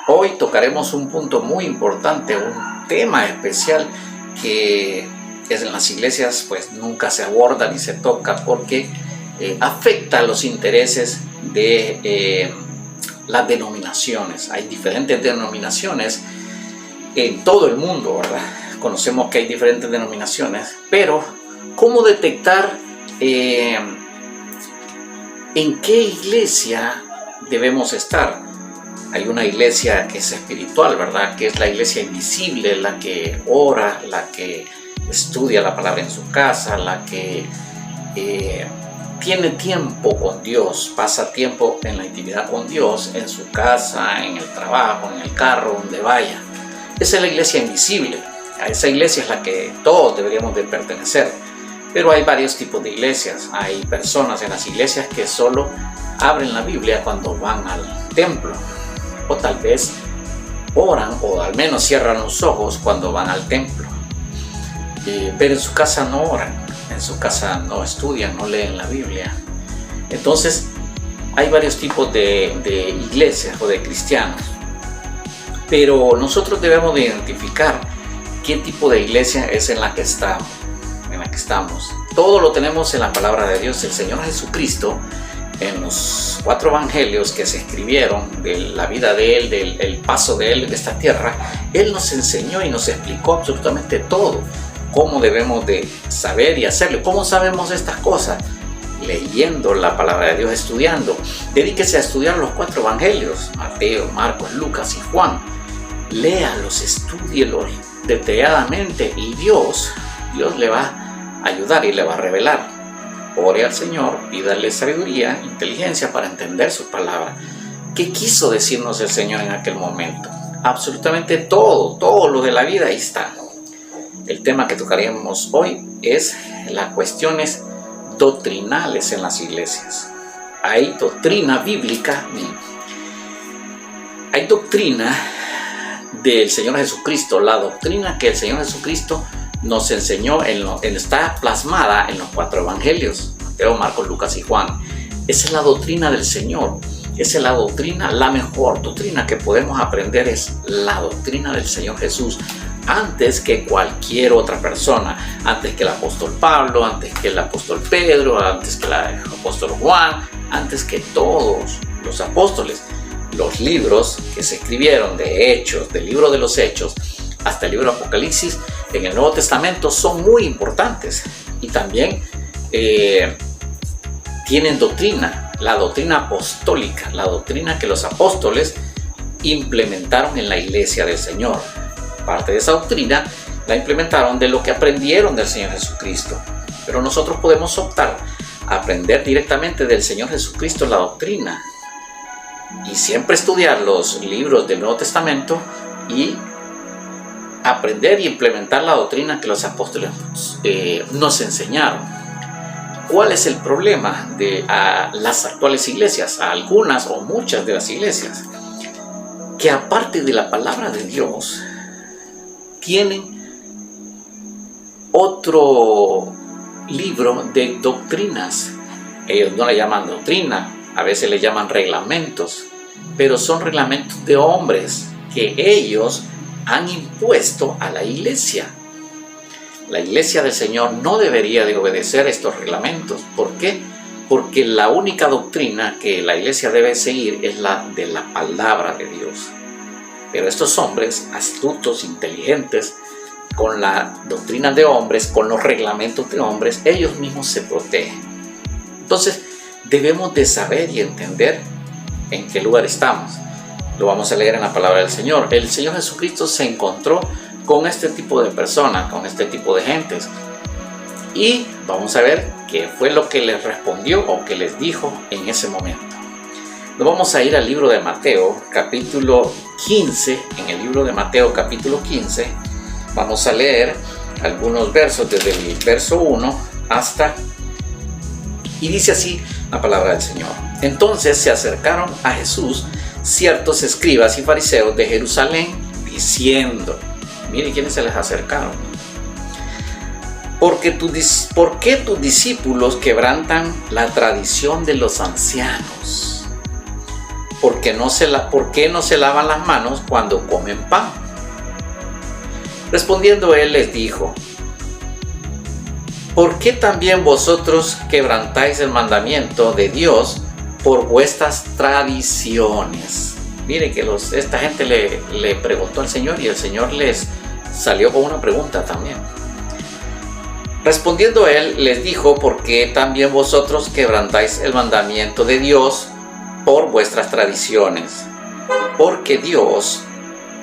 Hoy tocaremos un punto muy importante, un tema especial que en las iglesias pues nunca se aborda ni se toca porque afecta a los intereses de las denominaciones. Hay diferentes denominaciones en todo el mundo, ¿verdad? Conocemos que hay diferentes denominaciones, pero ¿cómo detectar en qué iglesia debemos estar? Hay una iglesia que es espiritual, ¿verdad? Que es la iglesia invisible, la que ora, la que estudia la palabra en su casa, la que tiene tiempo con Dios, pasa tiempo en la intimidad con Dios, en su casa, en el trabajo, en el carro, donde vaya. Esa es la iglesia invisible. A esa iglesia es la que todos deberíamos de pertenecer. Pero hay varios tipos de iglesias. Hay personas en las iglesias que solo abren la Biblia cuando van al templo. O tal vez oran o al menos cierran los ojos cuando van al templo. Pero en su casa no oran, en su casa no estudian, no leen la Biblia. Entonces hay varios tipos de iglesias o de cristianos. Pero nosotros debemos de identificar qué tipo de iglesia es en la que estamos. Todo lo tenemos en la palabra de Dios. El Señor Jesucristo, en los 4 evangelios que se escribieron de la vida de Él, del paso de Él en esta tierra, Él nos enseñó y nos explicó absolutamente todo. Cómo debemos de saber y hacerlo. ¿Cómo sabemos estas cosas? Leyendo la palabra de Dios, estudiando. Dedíquese a estudiar los 4 evangelios, Mateo, Marcos, Lucas y Juan. Léalos, estúdielos detalladamente y Dios le va a ayudar y le va a revelar. Ore al Señor, pídale sabiduría, inteligencia para entender su palabra. ¿Qué quiso decirnos el Señor en aquel momento? Absolutamente todo lo de la vida ahí está. El tema que tocaríamos hoy es las cuestiones doctrinales en las iglesias. Hay doctrina bíblica, hay doctrina del Señor Jesucristo. La doctrina que el Señor Jesucristo nos enseñó está plasmada en los 4 evangelios, Mateo, Marcos, Lucas y Juan. Esa es la doctrina del Señor. Esa es la doctrina, la mejor doctrina que podemos aprender es la doctrina del Señor Jesús. Antes que cualquier otra persona, antes que el apóstol Pablo, antes que el apóstol Pedro, antes que el apóstol Juan, antes que todos los apóstoles. Los libros que se escribieron de Hechos, del libro de los Hechos, hasta el libro de Apocalipsis, en el Nuevo Testamento son muy importantes y también tienen doctrina, la doctrina apostólica, la doctrina que los apóstoles implementaron en la iglesia del Señor. Parte de esa doctrina la implementaron de lo que aprendieron del Señor Jesucristo. Pero nosotros podemos optar a aprender directamente del Señor Jesucristo la doctrina y siempre estudiar los libros del Nuevo Testamento y aprender y implementar la doctrina que los apóstoles nos enseñaron. ¿Cuál es el problema de las actuales iglesias? A algunas o muchas de las iglesias, que aparte de la palabra de Dios, tienen otro libro de doctrinas. Ellos no le llaman doctrina, a veces le llaman reglamentos, pero son reglamentos de hombres que ellos han impuesto a la iglesia. La iglesia del Señor no debería de obedecer estos reglamentos. ¿Por qué? Porque la única doctrina que la iglesia debe seguir es la de la palabra de Dios. Pero estos hombres, astutos, inteligentes, con la doctrina de hombres, con los reglamentos de hombres, ellos mismos se protegen. Entonces, debemos de saber y entender en qué lugar estamos. Lo vamos a leer en la palabra del Señor. El Señor Jesucristo se encontró con este tipo de personas, con este tipo de gentes. Y vamos a ver qué fue lo que les respondió o que les dijo en ese momento. Nos vamos a ir al libro de Mateo, capítulo 15. En el libro de Mateo, capítulo 15, vamos a leer algunos versos desde el verso 1 hasta... Y dice así la palabra del Señor. Entonces se acercaron a Jesús ciertos escribas y fariseos de Jerusalén, diciendo... Mire quiénes se les acercaron. ¿Por qué tus discípulos quebrantan la tradición de los ancianos? ¿por qué no se lavan las manos cuando comen pan? Respondiendo él les dijo: ¿por qué también vosotros quebrantáis el mandamiento de Dios por vuestras tradiciones? Mire que esta gente le preguntó al Señor y el Señor les salió con una pregunta también. Respondiendo él les dijo: ¿por qué también vosotros quebrantáis el mandamiento de Dios por vuestras tradiciones? Porque Dios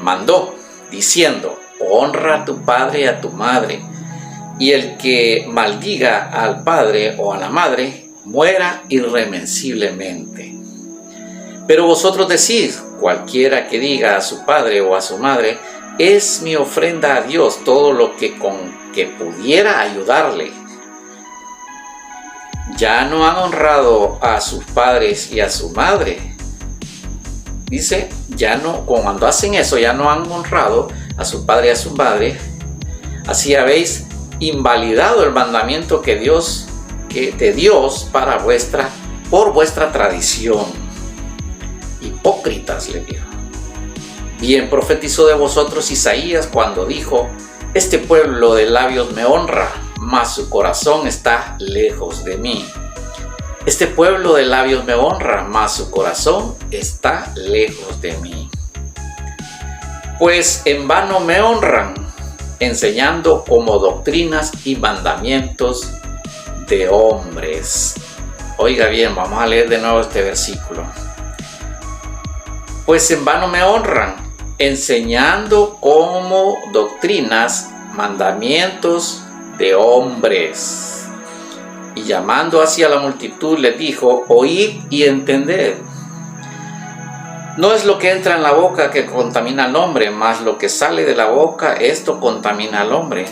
mandó, diciendo: honra a tu padre y a tu madre, y el que maldiga al padre o a la madre muera irremisiblemente. Pero vosotros decís: cualquiera que diga a su padre o a su madre, es mi ofrenda a Dios, todo lo que con que pudiera ayudarle. Ya no han honrado a sus padres y a su madre. Dice, cuando hacen eso, ya no han honrado a su padre y a su madre. Así habéis invalidado el mandamiento de Dios por vuestra tradición. Hipócritas, le dijo. Bien profetizó de vosotros Isaías cuando dijo: este pueblo de labios me honra, mas su corazón está lejos de mí. Este pueblo de labios me honra, mas su corazón está lejos de mí. Pues en vano me honran, enseñando como doctrinas y mandamientos de hombres. Oiga bien, vamos a leer de nuevo este versículo. Pues en vano me honran, enseñando como doctrinas, mandamientos de hombres. Y llamando hacia la multitud les dijo: oíd y entended. No es lo que entra en la boca que contamina al hombre, mas lo que sale de la boca, esto contamina al hombre.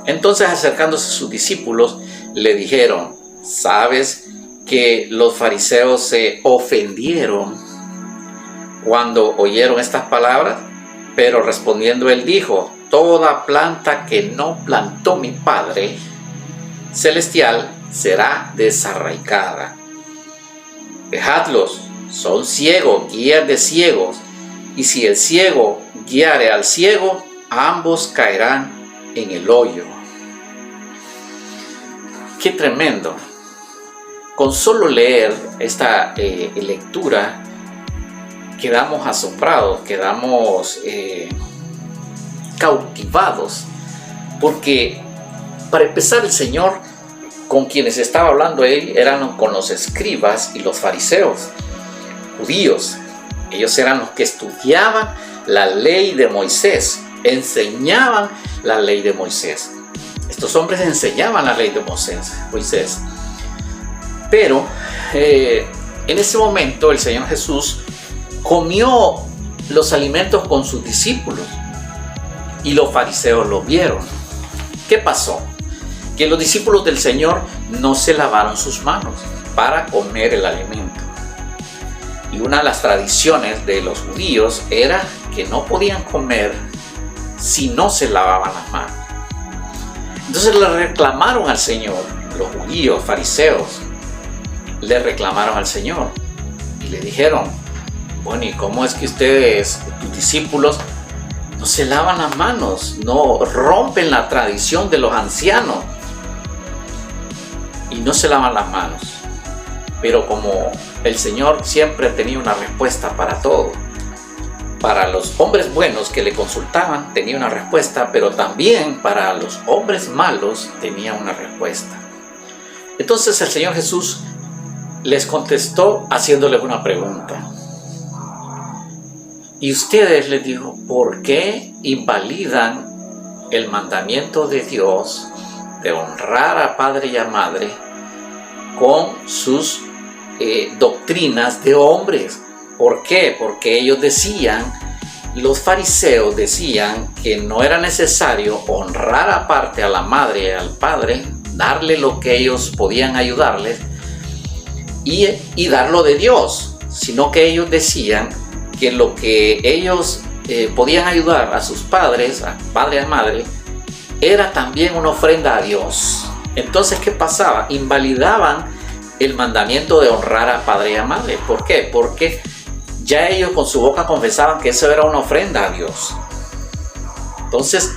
Entonces, acercándose a sus discípulos, le dijeron: ¿sabes que los fariseos se ofendieron cuando oyeron estas palabras? Pero respondiendo él dijo: toda planta que no plantó mi Padre celestial será desarraigada. Dejadlos, son ciegos, guías de ciegos, y si el ciego guiare al ciego, ambos caerán en el hoyo. ¡Qué tremendo! Con solo leer esta lectura, quedamos asombrados, quedamos cautivados, porque para empezar el Señor con quienes estaba hablando él eran con los escribas y los fariseos judíos. Ellos eran los que estudiaban la ley de Moisés, enseñaban la ley de Moisés. Estos hombres enseñaban la ley de Moisés. Pero en ese momento el Señor Jesús comió los alimentos con sus discípulos y los fariseos lo vieron. ¿Qué pasó? Que los discípulos del Señor no se lavaron sus manos para comer el alimento. Y una de las tradiciones de los judíos era que no podían comer si no se lavaban las manos. Entonces le reclamaron al Señor, los judíos, fariseos, le reclamaron al Señor y le dijeron: bueno, ¿y cómo es que ustedes, tus discípulos, no se lavan las manos, no rompen la tradición de los ancianos y no se lavan las manos? Pero como el Señor siempre tenía una respuesta para todo, para los hombres buenos que le consultaban tenía una respuesta, pero también para los hombres malos tenía una respuesta. Entonces el Señor Jesús les contestó haciéndoles una pregunta. Y ustedes, les dijo, ¿por qué invalidan el mandamiento de Dios de honrar a padre y a madre con sus doctrinas de hombres? ¿Por qué? Porque ellos decían, los fariseos decían que no era necesario honrar aparte a la madre y al padre, darle lo que ellos podían ayudarles y darlo de Dios, sino que ellos decían que lo que ellos podían ayudar a sus padres, a padre y a madre, era también una ofrenda a Dios. Entonces, ¿qué pasaba? Invalidaban el mandamiento de honrar a padre y a madre. ¿Por qué? Porque ya ellos con su boca confesaban que eso era una ofrenda a Dios. Entonces,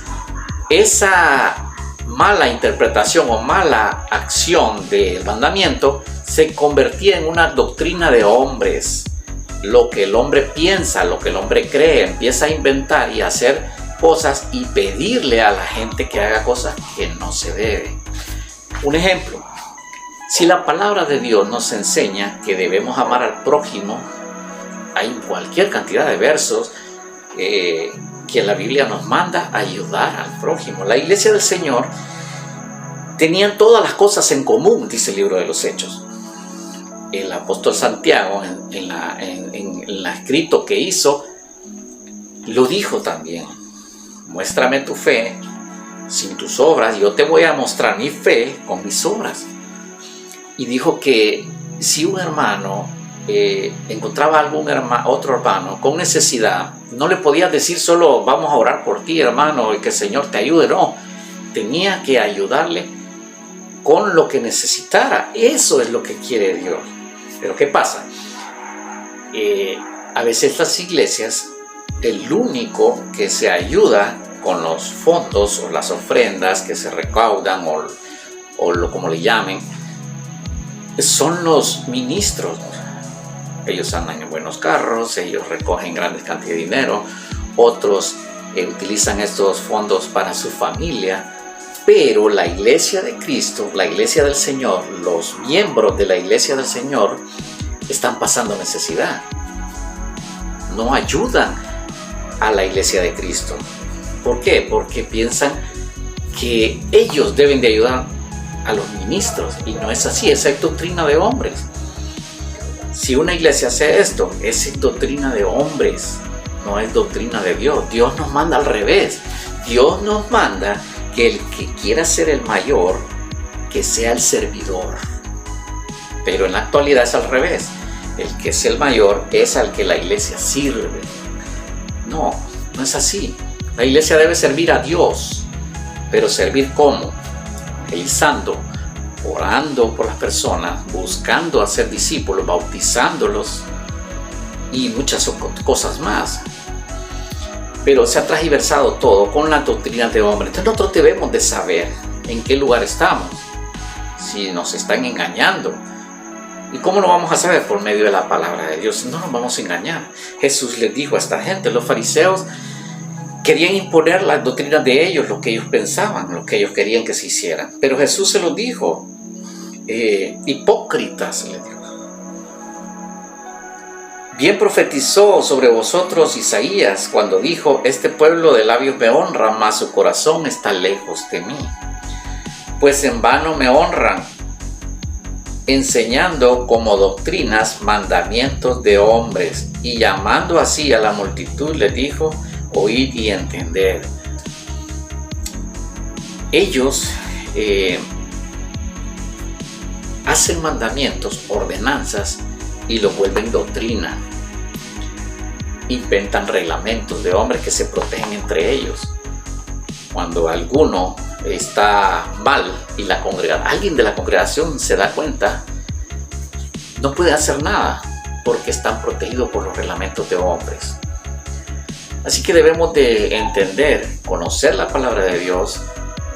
esa mala interpretación o mala acción del mandamiento se convertía en una doctrina de hombres. Lo que el hombre piensa, lo que el hombre cree, empieza a inventar y a hacer cosas y pedirle a la gente que haga cosas que no se debe. Un ejemplo, si la palabra de Dios nos enseña que debemos amar al prójimo, hay cualquier cantidad de versos que la Biblia nos manda a ayudar al prójimo. La iglesia del Señor tenían todas las cosas en común, dice el libro de los Hechos. El apóstol Santiago, en el escrito que hizo, lo dijo también. Muéstrame tu fe sin tus obras, yo te voy a mostrar mi fe con mis obras. Y dijo que si un hermano encontraba otro hermano con necesidad, no le podía decir solo vamos a orar por ti, hermano, y que el Señor te ayude. No, tenía que ayudarle con lo que necesitara. Eso es lo que quiere Dios. Pero ¿qué pasa? A veces las iglesias, el único que se ayuda con los fondos o las ofrendas que se recaudan o como le llamen, son los ministros. Ellos andan en buenos carros, ellos recogen grandes cantidades de dinero, otros utilizan estos fondos para su familia, pero la iglesia de Cristo, la iglesia del Señor, los miembros de la iglesia del Señor están pasando necesidad. No ayudan a la iglesia de Cristo. ¿Por qué? Porque piensan que ellos deben de ayudar a los ministros, y no es así, esa es doctrina de hombres. Si una iglesia hace esto, es doctrina de hombres, no es doctrina de Dios. Dios nos manda al revés. Dios nos manda que el que quiera ser el mayor, que sea el servidor. Pero en la actualidad es al revés. El que es el mayor es al que la iglesia sirve. No, no es así. La iglesia debe servir a Dios. Pero ¿servir cómo? Evangelizando, orando por las personas, buscando hacer discípulos, bautizándolos y muchas cosas más. Pero se ha transversado todo con la doctrina de hombres. Entonces nosotros debemos de saber en qué lugar estamos, si nos están engañando. ¿Y cómo lo vamos a saber? Por medio de la palabra de Dios. No nos vamos a engañar. Jesús les dijo a esta gente, los fariseos querían imponer las doctrinas de ellos, lo que ellos pensaban, lo que ellos querían que se hicieran. Pero Jesús se los dijo, hipócritas, les dijo. Bien profetizó sobre vosotros Isaías cuando dijo, este pueblo de labios me honra, mas su corazón está lejos de mí. Pues en vano me honran, enseñando como doctrinas mandamientos de hombres, y llamando así a la multitud les dijo, oíd y entender. Ellos hacen mandamientos, ordenanzas, y los vuelven doctrina. Inventan reglamentos de hombres que se protegen entre ellos. Cuando alguno está mal y alguien de la congregación se da cuenta, no puede hacer nada porque están protegidos por los reglamentos de hombres. Así que debemos de entender, conocer la palabra de Dios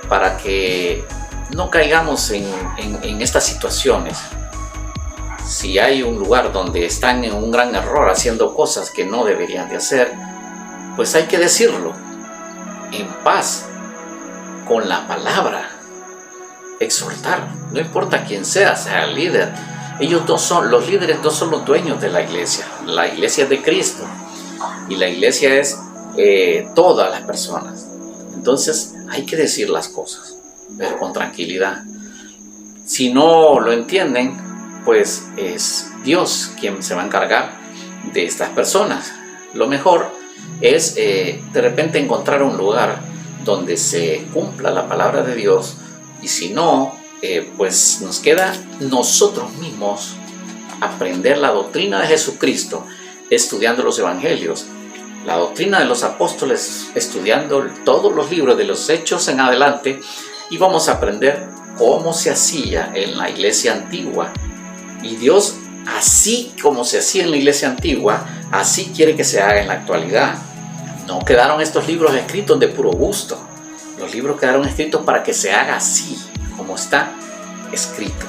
para que no caigamos en estas situaciones. Si hay un lugar donde están en un gran error haciendo cosas que no deberían de hacer, pues hay que decirlo en paz, con la palabra, exhortar, no importa quién sea el líder. Los líderes no son los dueños de la iglesia es de Cristo y la iglesia es todas las personas. Entonces hay que decir las cosas, pero con tranquilidad. Si no lo entienden, pues es Dios quien se va a encargar de estas personas. Lo mejor es de repente encontrar un lugar donde se cumpla la palabra de Dios, y si no, pues nos queda nosotros mismos aprender la doctrina de Jesucristo estudiando los evangelios, la doctrina de los apóstoles estudiando todos los libros de los Hechos en adelante, y vamos a aprender cómo se hacía en la iglesia antigua. Y Dios, así como se hacía en la iglesia antigua, Así quiere que se haga en la actualidad. No quedaron estos libros escritos de puro gusto. Los libros quedaron escritos para que se haga así, como está escrito.